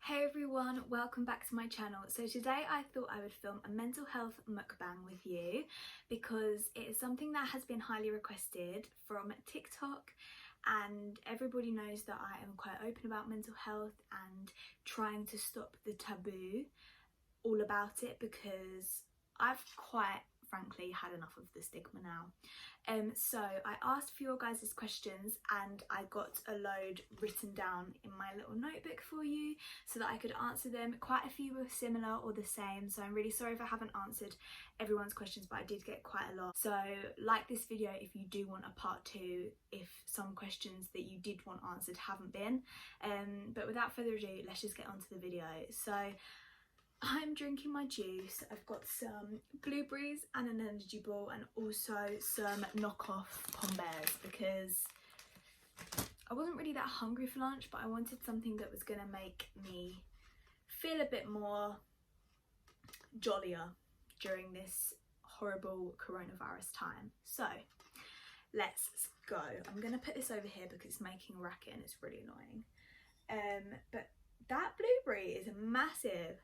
Hey everyone, welcome back to my channel. So today I thought I would film a mental health mukbang with you because it is something that has been highly requested from TikTok, and everybody knows that I am quite open about mental health and trying to stop the taboo all about it, because I've quite frankly had enough of the stigma now. So I asked for your guys' questions and I got a load written down in my little notebook for you so that I could answer them. Quite a few were similar or the same, so I'm really sorry if I haven't answered everyone's questions, but I did get quite a lot. So like this video if you do want a part 2 if some questions that you did want answered haven't been. But without further ado, let's just get on to the video. So I'm drinking my juice. I've got some blueberries and an energy ball and also some knockoff Pombears because I wasn't really that hungry for lunch, but I wanted something that was going to make me feel a bit more jollier during this horrible coronavirus time. So let's go. I'm going to put this over here because it's making a racket and it's really annoying. But that blueberry is massive.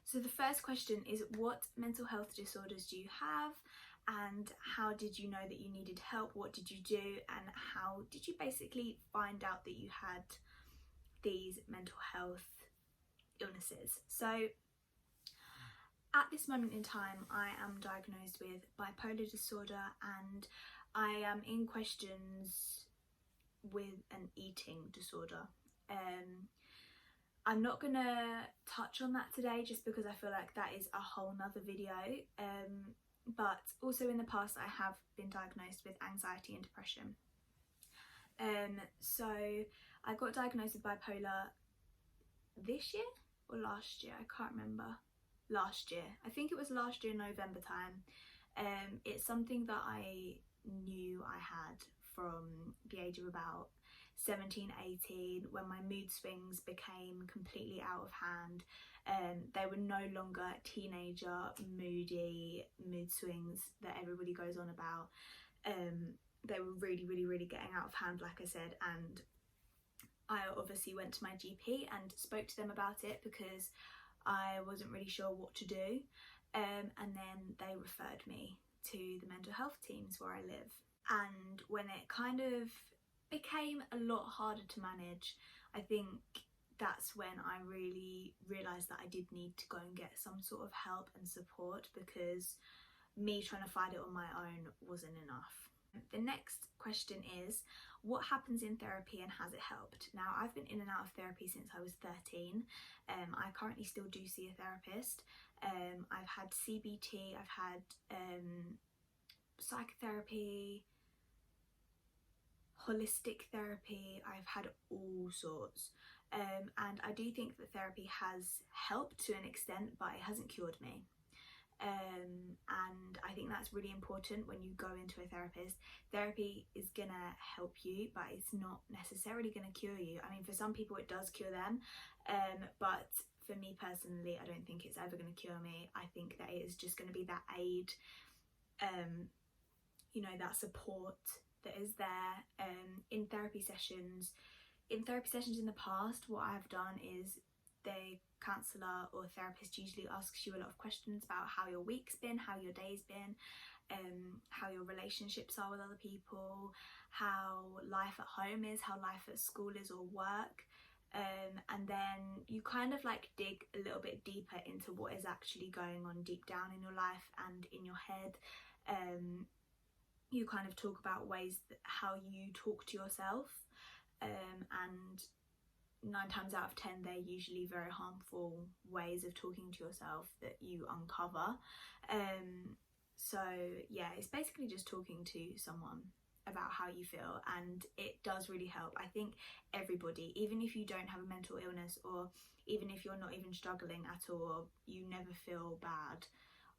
So the first question is, what mental health disorders do you have and how did you know that you needed help? What did you do and how did you basically find out that you had these mental health illnesses? So at this moment in time I am diagnosed with bipolar disorder and I am in questions with an eating disorder. I'm not gonna touch on that today just because I feel like that is a whole nother video, but also in the past I have been diagnosed with anxiety and depression. So I got diagnosed with bipolar this year or last year, I can't remember. Last year, I think it was last year November time. It's something that I knew I had from the age of about 17, 18, when my mood swings became completely out of hand. They were no longer teenager moody mood swings that everybody goes on about. They were really getting out of hand, like I said, and I obviously went to my GP and spoke to them about it because I wasn't really sure what to do, and then they referred me to the mental health teams where I live. And when it kind of became a lot harder to manage, I think that's when I really realised that I did need to go and get some sort of help and support, because me trying to fight it on my own wasn't enough. The next question is, what happens in therapy and has it helped? Now, I've been in and out of therapy since I was 13. I currently still do see a therapist. I've had CBT, I've had psychotherapy, holistic therapy, I've had all sorts, and I do think that therapy has helped to an extent, but it hasn't cured me. And I think that's really important when you go into a therapist. Therapy is gonna help you, but it's not necessarily gonna cure you. I mean, for some people it does cure them, but for me personally, I don't think it's ever gonna cure me. I think that it is just gonna be that aid, you know, that support that is there. In therapy sessions in the past, what I've done is the counsellor or therapist usually asks you a lot of questions about how your week's been, how your day's been, how your relationships are with other people, how life at home is, how life at school is or work, and then you kind of like dig a little bit deeper into what is actually going on deep down in your life and in your head. You kind of talk about ways that how you talk to yourself, and 9 times out of 10 they're usually very harmful ways of talking to yourself that you uncover. So yeah, it's basically just talking to someone about how you feel, and it does really help. I think everybody, even if you don't have a mental illness or even if you're not even struggling at all, or you never feel bad,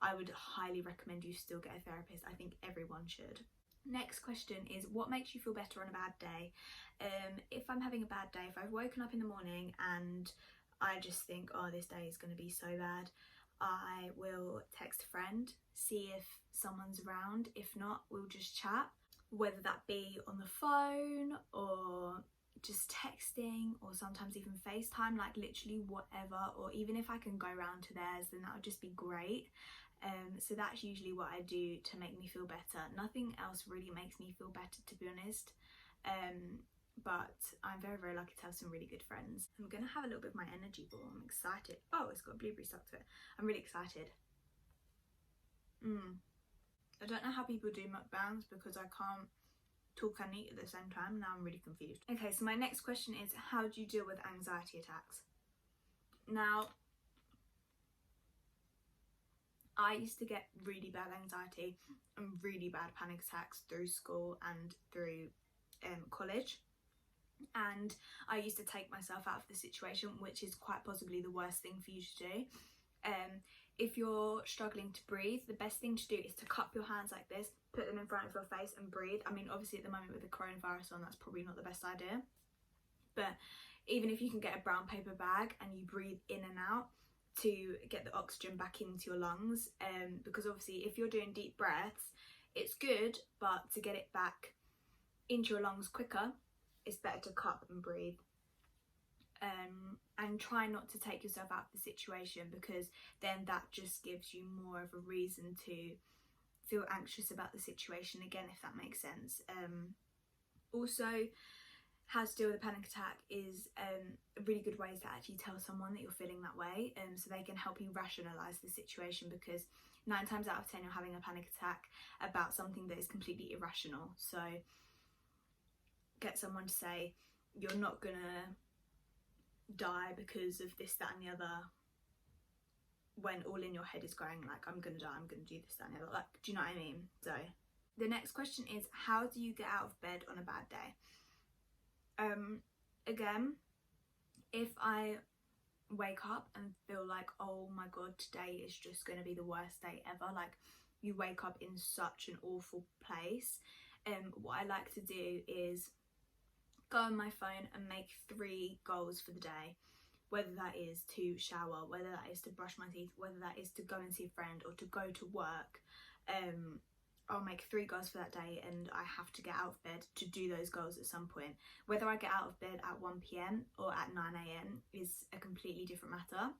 I would highly recommend you still get a therapist. I think everyone should. Next question is, what makes you feel better on a bad day? If I'm having a bad day, if I've woken up in the morning and I just think, oh, this day is going to be so bad, I will text a friend, see if someone's around. If not, we'll just chat, whether that be on the phone or just texting, or sometimes even FaceTime, like literally whatever, or even if I can go round to theirs, then that would just be great. So that's usually what I do to make me feel better. Nothing else really makes me feel better, to be honest. But I'm very, very lucky to have some really good friends. I'm gonna have a little bit of my energy ball. I'm excited. Oh, it's got a blueberry stuck to it. I'm really excited. I don't know how people do mukbangs because I can't talk and eat at the same time. Now I'm really confused. Okay, so my next question is, how do you deal with anxiety attacks? Now, I used to get really bad anxiety and really bad panic attacks through school and through college, and I used to take myself out of the situation, which is quite possibly the worst thing for you to do. If you're struggling to breathe, the best thing to do is to cup your hands like this, put them in front of your face and breathe. I mean, obviously at the moment with the coronavirus on, that's probably not the best idea, but even if you can get a brown paper bag and you breathe in and out to get the oxygen back into your lungs, because obviously if you're doing deep breaths, it's good, but to get it back into your lungs quicker, it's better to cup and breathe. And try not to take yourself out of the situation, because then that just gives you more of a reason to feel anxious about the situation again, if that makes sense. Also, how to deal with a panic attack is a really good way is to actually tell someone that you're feeling that way, so they can help you rationalise the situation, because 9 times out of 10 you're having a panic attack about something that is completely irrational. So get someone to say, you're not gonna die because of this, that and the other, when all in your head is going like, I'm gonna die, I'm gonna do this, that and the other. Like, do you know what I mean? So the next question is, how do you get out of bed on a bad day? Again, if I wake up and feel like, oh my god, today is just going to be the worst day ever, like you wake up in such an awful place, what I like to do is go on my phone and make 3 goals for the day, whether that is to shower, whether that is to brush my teeth, whether that is to go and see a friend or to go to work. I'll make 3 goals for that day, and I have to get out of bed to do those goals at some point. Whether I get out of bed at 1 PM or at 9 AM is a completely different matter,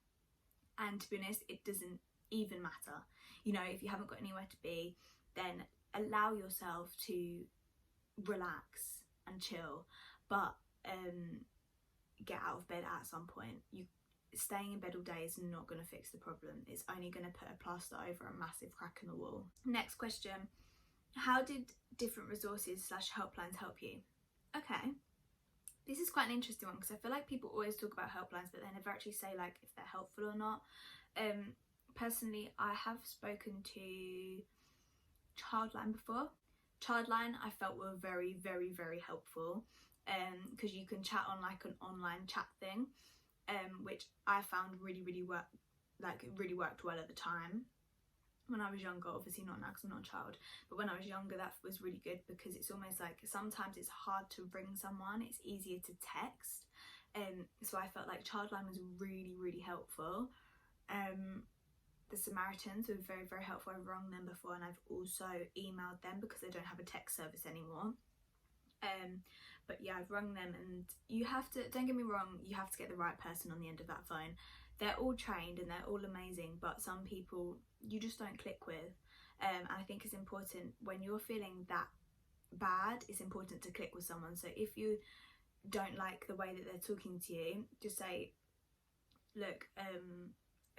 and to be honest, it doesn't even matter. You know, if you haven't got anywhere to be, then allow yourself to relax and chill, but get out of bed at some point. Staying in bed all day is not going to fix the problem. It's only going to put a plaster over a massive crack in the wall. Next question, how did different resources / helplines help you? Okay, this is quite an interesting one, because I feel like people always talk about helplines but they never actually say like if they're helpful or not. Personally, I have spoken to Childline before. Childline I felt were very, very, very helpful, because you can chat on like an online chat thing, which I found really worked well at the time when I was younger. Obviously not now because I'm not a child, but when I was younger that was really good, because it's almost like sometimes it's hard to ring someone, it's easier to text, so I felt like Childline was really helpful. The Samaritans were very, very helpful. I've rung them before, and I've also emailed them because they don't have a text service anymore. But yeah, I've rung them, and you have to, don't get me wrong, you have to get the right person on the end of that phone. They're all trained and they're all amazing, but some people you just don't click with. And I think it's important when you're feeling that bad, it's important to click with someone. So if you don't like the way that they're talking to you, just say, look,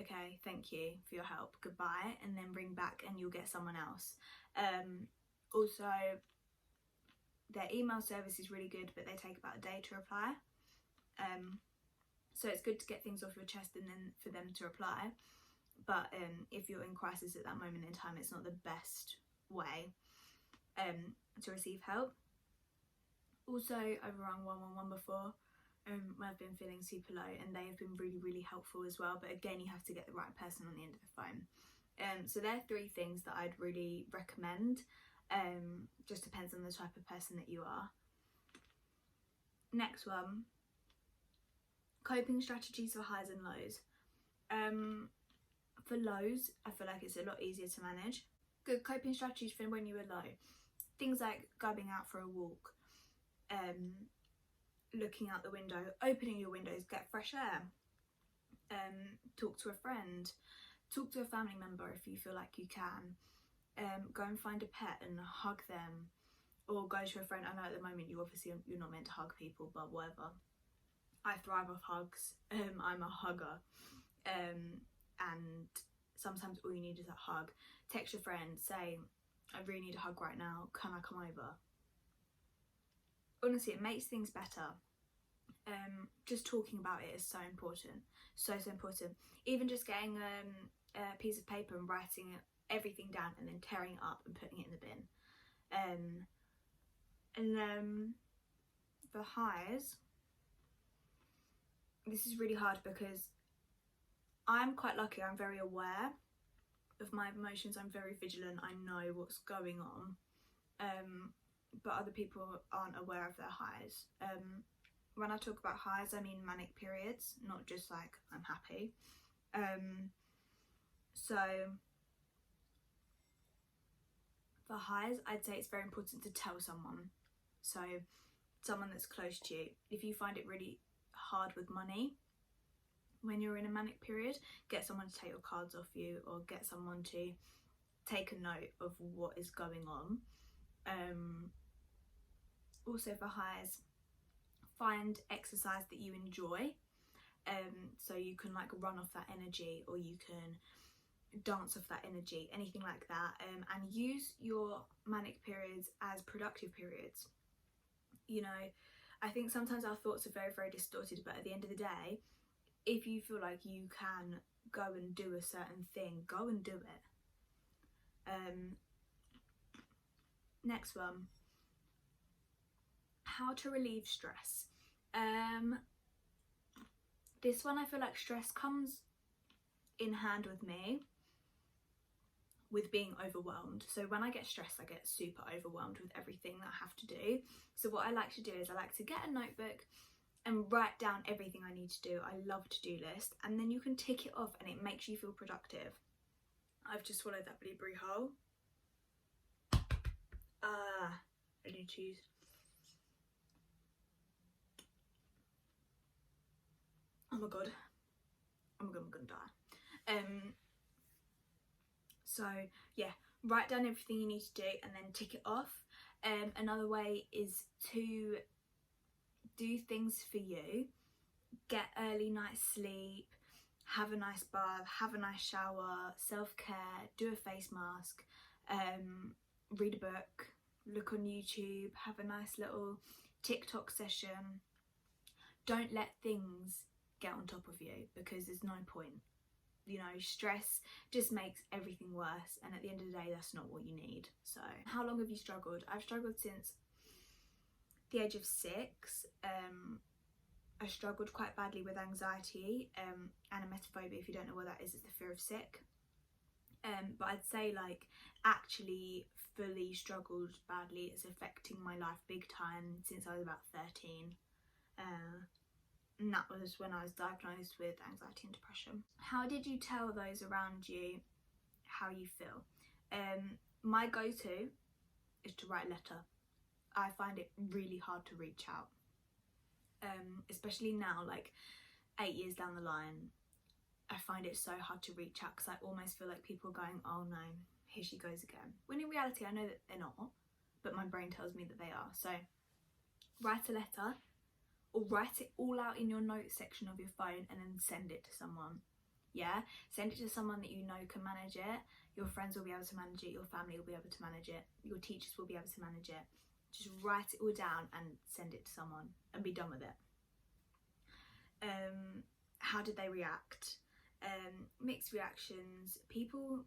okay, thank you for your help, goodbye, and then ring back and you'll get someone else. Also, their email service is really good, but they take about a day to reply. So it's good to get things off your chest and then for them to reply. But if you're in crisis at that moment in time, it's not the best way to receive help. Also, I've rung 111 before when I've been feeling super low, and they have been really helpful as well. But again, you have to get the right person on the end of the phone. So they're 3 things that I'd really recommend. Just depends on the type of person that you are. Next one, coping strategies for highs and lows. For lows, I feel like it's a lot easier to manage. Good coping strategies for when you were low. Things like going out for a walk, looking out the window, opening your windows, get fresh air, talk to a friend, talk to a family member if you feel like you can, go and find a pet and hug them, or go to a friend. I know at the moment you're not meant to hug people, but whatever. I thrive off hugs. I'm a hugger, and sometimes all you need is a hug. Text your friend, say, I really need a hug right now, can I come over? Honestly, it makes things better. Just talking about it is so important, so important. Even just getting a piece of paper and writing everything down and then tearing it up and putting it in the bin. And then the highs, this is really hard because I'm quite lucky. I'm very aware of my emotions. I'm very vigilant. I know what's going on, but other people aren't aware of their highs. When I talk about highs, I mean manic periods, not just like I'm happy. So for highs, I'd say it's very important to tell someone. So someone that's close to you. If you find it really hard with money when you're in a manic period, get someone to take your cards off you, or get someone to take a note of what is going on. Also for highs, find exercise that you enjoy, so you can like run off that energy, or you can dance off that energy, anything like that, and use your manic periods as productive periods. You know, I think sometimes our thoughts are very, very distorted, but at the end of the day, if you feel like you can go and do a certain thing, go and do it. Next one, how to relieve stress. This one, I feel like stress comes in hand with me with being overwhelmed. So when I get stressed, I get super overwhelmed with everything that I have to do. So what I like to do is I like to get a notebook and write down everything I need to do. I love to-do list, and then you can tick it off and it makes you feel productive. I've just swallowed that blueberry whole. I need cheese. Oh my god, I'm gonna die. So yeah, write down everything you need to do and then tick it off. Another way is to do things for you. Get early night sleep, have a nice bath, have a nice shower, self-care, do a face mask, read a book, look on YouTube, have a nice little TikTok session. Don't let things get on top of you, because there's no point. You know, stress just makes everything worse, and at the end of the day, that's not what you need. So how long have you struggled? I've struggled since the age of 6. I struggled quite badly with anxiety, and emetophobia. If you don't know what that is, it's the fear of sick. But I'd say like actually fully struggled badly. It's affecting my life big time since I was about 13. And that was when I was diagnosed with anxiety and depression. How did you tell those around you how you feel? My go-to is to write a letter. I find it really hard to reach out, especially now, like 8 years down the line. I find it so hard to reach out because I almost feel like people are going, oh no, here she goes again. When in reality, I know that they're not, but my brain tells me that they are. So write a letter, or write it all out in your notes section of your phone and then send it to someone. Yeah, send it to someone that you know can manage it. Your friends will be able to manage it, your family will be able to manage it, your teachers will be able to manage it. Just write it all down and send it to someone and be done with it. How did they react? Mixed reactions. People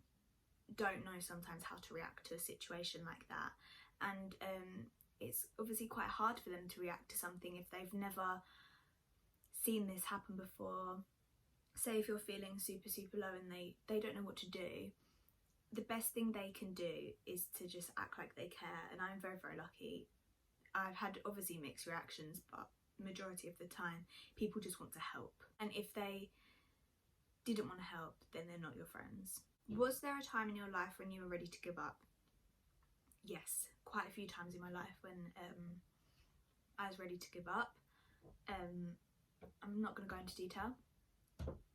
don't know sometimes how to react to a situation like that, and it's obviously quite hard for them to react to something if they've never seen this happen before. Say if you're feeling super low and they don't know what to do, the best thing they can do is to just act like they care. And I'm very lucky. I've had obviously mixed reactions, but majority of the time people just want to help, and if they didn't want to help, then they're not your friends. Was there a time in your life when you were ready to give up? Yes, quite a few times in my life when I was ready to give up. I'm not going to go into detail,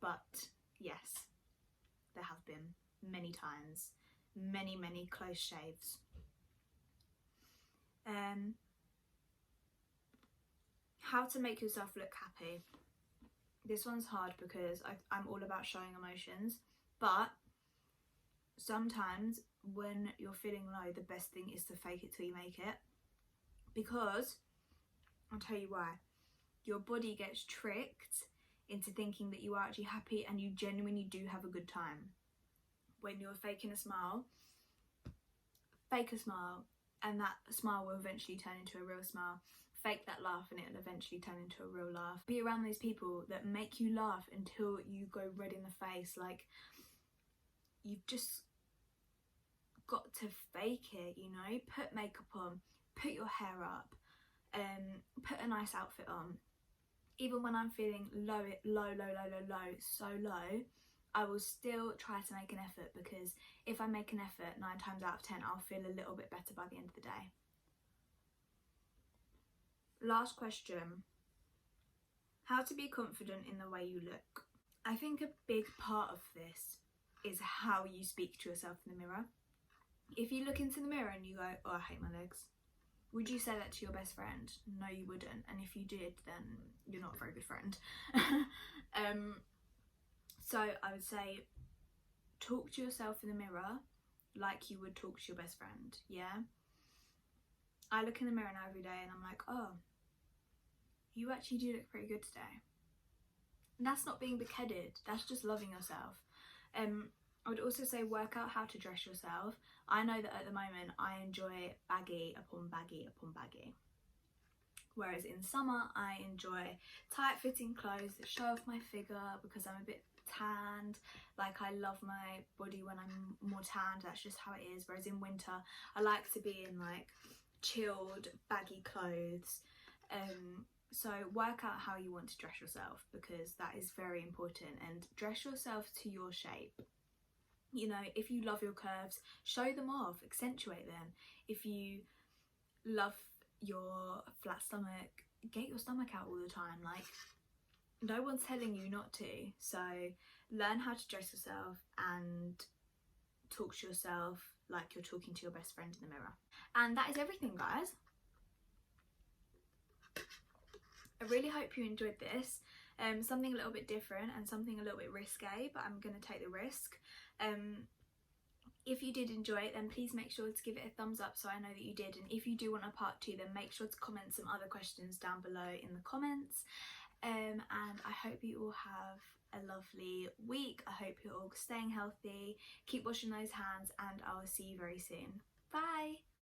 but yes, there have been many times, many close shaves. How to make yourself look happy. This one's hard because I'm all about showing emotions, but sometimes when you're feeling low, the best thing is to fake it till you make it, because I'll tell you why. Your body gets tricked into thinking that you are actually happy and you genuinely do have a good time. When you're faking a smile, fake a smile, and that smile will eventually turn into a real smile. Fake that laugh and it'll eventually turn into a real laugh. Be around those people that make you laugh until you go red in the face. Like, you've just got to fake it, you know? Put makeup on, put your hair up, put a nice outfit on. Even when I'm feeling low, so low, I will still try to make an effort, because if I make an effort, 9 times out of 10, I'll feel a little bit better by the end of the day. Last question. How to be confident in the way you look. I think a big part of this is how you speak to yourself in the mirror. If you look into the mirror and you go, oh, I hate my legs, would you say that to your best friend? No, you wouldn't. And if you did, then you're not a very good friend. So I would say, talk to yourself in the mirror like you would talk to your best friend, yeah? I look in the mirror now every day and I'm like, oh, you actually do look pretty good today. And that's not being big-headed, that's just loving yourself. I would also say, work out how to dress yourself. I know that at the moment I enjoy baggy upon baggy upon baggy. Whereas in summer I enjoy tight-fitting clothes that show off my figure because I'm a bit tanned. Like, I love my body when I'm more tanned, that's just how it is. Whereas in winter I like to be in like chilled baggy clothes. So work out how you want to dress yourself, because that is very important, and dress yourself to your shape. You know, if you love your curves, show them off, accentuate them. If you love your flat stomach, get your stomach out all the time. Like, no one's telling you not to. So learn how to dress yourself and talk to yourself like you're talking to your best friend in the mirror. And that is everything, guys. I really hope you enjoyed this. Something a little bit different and something a little bit risque, but I'm going to take the risk. If you did enjoy it, then please make sure to give it a thumbs up so I know that you did. And if you do want a part 2, then make sure to comment some other questions down below in the comments. And I hope you all have a lovely week. I hope you're all staying healthy, keep washing those hands, and I'll see you very soon. Bye!